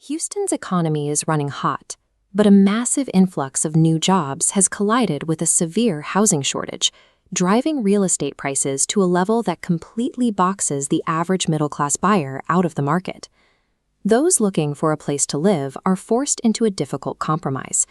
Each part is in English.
Houston's economy is running hot, but a massive influx of new jobs has collided with a severe housing shortage, driving real estate prices to a level that completely boxes the average middle-class buyer out of the market. Those looking for a place to live are forced into a difficult compromise.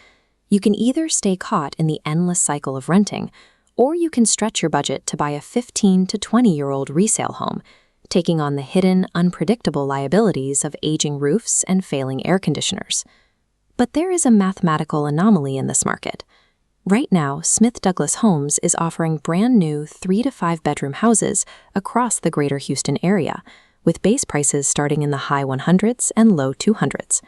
You can either stay caught in the endless cycle of renting, or you can stretch your budget to buy a 15 to 20-year-old resale home, taking on the hidden, unpredictable liabilities of aging roofs and failing air conditioners. But there is a mathematical anomaly in this market. Right now, Smith Douglas Homes is offering brand new 3 to 5 bedroom houses across the greater Houston area, with base prices starting in the high 100s and low 200s.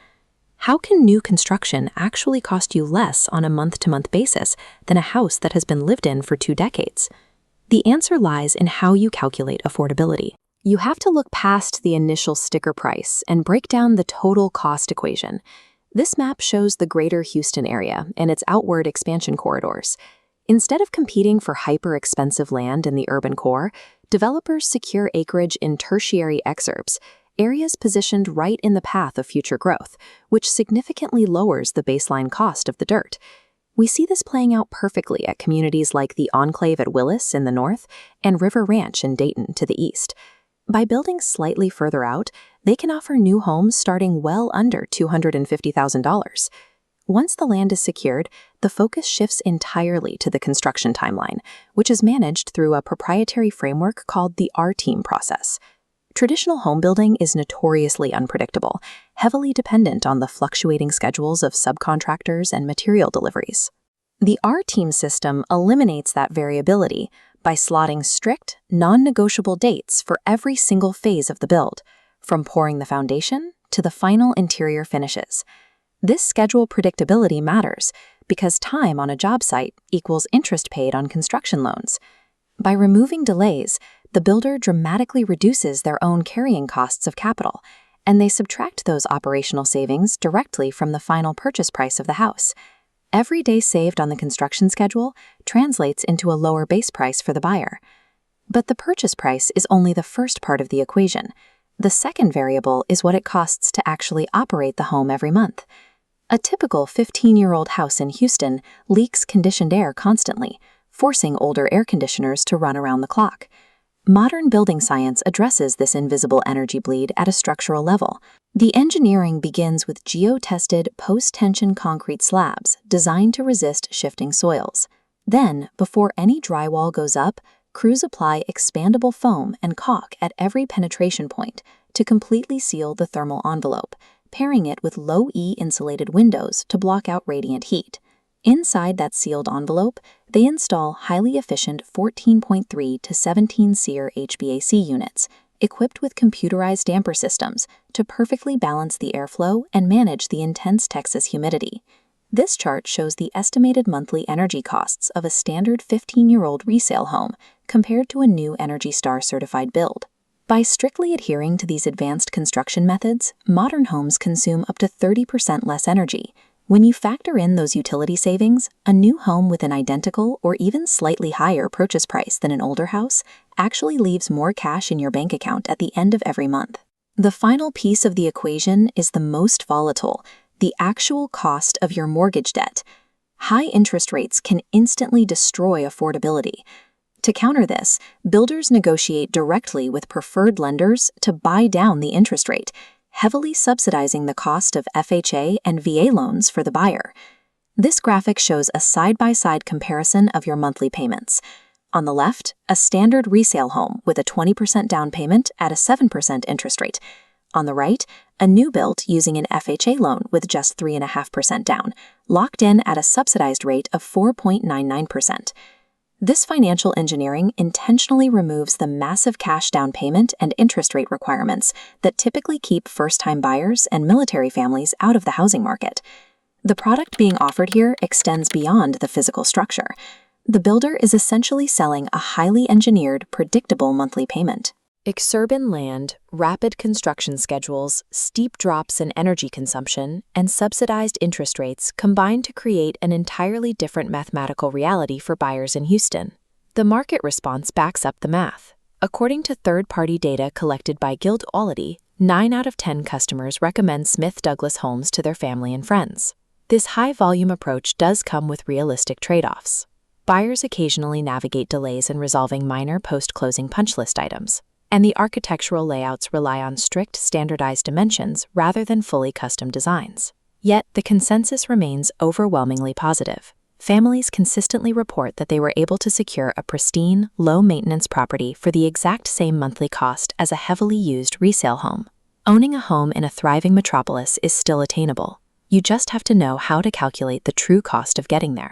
How can new construction actually cost you less on a month-to-month basis than a house that has been lived in for 2 decades? The answer lies in how you calculate affordability. You have to look past the initial sticker price and break down the total cost equation. This map shows the greater Houston area and its outward expansion corridors. Instead of competing for hyper-expensive land in the urban core, developers secure acreage in tertiary exurbs, areas positioned right in the path of future growth, which significantly lowers the baseline cost of the dirt. We see this playing out perfectly at communities like the Enclave at Willis in the north and River Ranch in Dayton to the east. By building slightly further out, they can offer new homes starting well under $250,000. Once the land is secured, the focus shifts entirely to the construction timeline, which is managed through a proprietary framework called the R-Team process. Traditional home building is notoriously unpredictable, heavily dependent on the fluctuating schedules of subcontractors and material deliveries. The R-Team system eliminates that variability by slotting strict, non-negotiable dates for every single phase of the build, from pouring the foundation to the final interior finishes. This schedule predictability matters because time on a job site equals interest paid on construction loans. By removing delays, the builder dramatically reduces their own carrying costs of capital, and they subtract those operational savings directly from the final purchase price of the house. Every day saved on the construction schedule translates into a lower base price for the buyer. But the purchase price is only the first part of the equation. The second variable is what it costs to actually operate the home every month. A typical 15-year-old house in Houston leaks conditioned air constantly, forcing older air conditioners to run around the clock. Modern building science addresses this invisible energy bleed at a structural level. The engineering begins with geo-tested post-tension concrete slabs designed to resist shifting soils. Then, before any drywall goes up, crews apply expandable foam and caulk at every penetration point to completely seal the thermal envelope, pairing it with low-E insulated windows to block out radiant heat. Inside that sealed envelope, they install highly efficient 14.3 to 17 SEER HVAC units, equipped with computerized damper systems to perfectly balance the airflow and manage the intense Texas humidity. This chart shows the estimated monthly energy costs of a standard 15-year-old resale home compared to a new Energy Star certified build. By strictly adhering to these advanced construction methods, modern homes consume up to 30% less energy. When you factor in those utility savings, a new home with an identical or even slightly higher purchase price than an older house actually leaves more cash in your bank account at the end of every month. The final piece of the equation is the most volatile, the actual cost of your mortgage debt. High interest rates can instantly destroy affordability. To counter this, builders negotiate directly with preferred lenders to buy down the interest rate, heavily subsidizing the cost of FHA and VA loans for the buyer. This graphic shows a side-by-side comparison of your monthly payments. On the left, a standard resale home with a 20% down payment at a 7% interest rate. On the right, a new build using an FHA loan with just 3.5% down, locked in at a subsidized rate of 4.99%. This financial engineering intentionally removes the massive cash down payment and interest rate requirements that typically keep first-time buyers and military families out of the housing market. The product being offered here extends beyond the physical structure. The builder is essentially selling a highly engineered, predictable monthly payment. Exurban land, rapid construction schedules, steep drops in energy consumption, and subsidized interest rates combine to create an entirely different mathematical reality for buyers in Houston. The market response backs up the math. According to third-party data collected by Guild Quality, 9 out of 10 customers recommend Smith Douglas homes to their family and friends. This high-volume approach does come with realistic trade-offs. Buyers occasionally navigate delays in resolving minor post-closing punch list items, and the architectural layouts rely on strict standardized dimensions rather than fully custom designs. Yet, the consensus remains overwhelmingly positive. Families consistently report that they were able to secure a pristine, low-maintenance property for the exact same monthly cost as a heavily used resale home. Owning a home in a thriving metropolis is still attainable. You just have to know how to calculate the true cost of getting there.